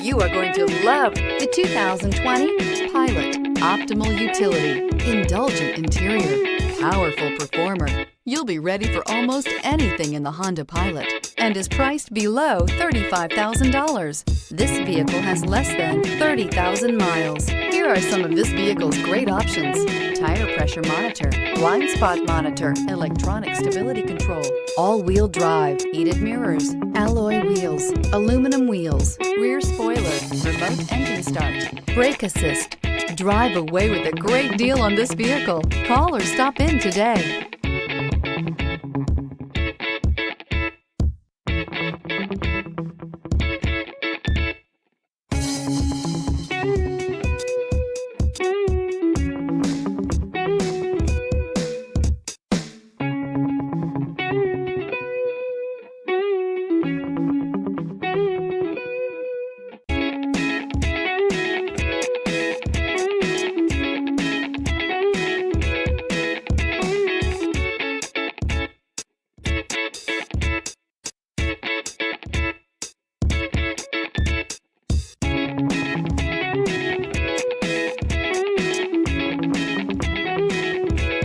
You are going to love the 2020 Pilot. Optimal utility, indulgent interior, powerful performer. You'll be ready for almost anything in the Honda Pilot and is priced below $35,000. This vehicle has less than 30,000 miles. Here are some of this vehicle's great options: tire pressure monitor, blind spot monitor, electronic stability control, all-wheel drive, heated mirrors, alloy wheels, aluminum wheels, rear spoiler, remote engine start, brake assist. Drive away with a great deal on this vehicle. Call or stop in today.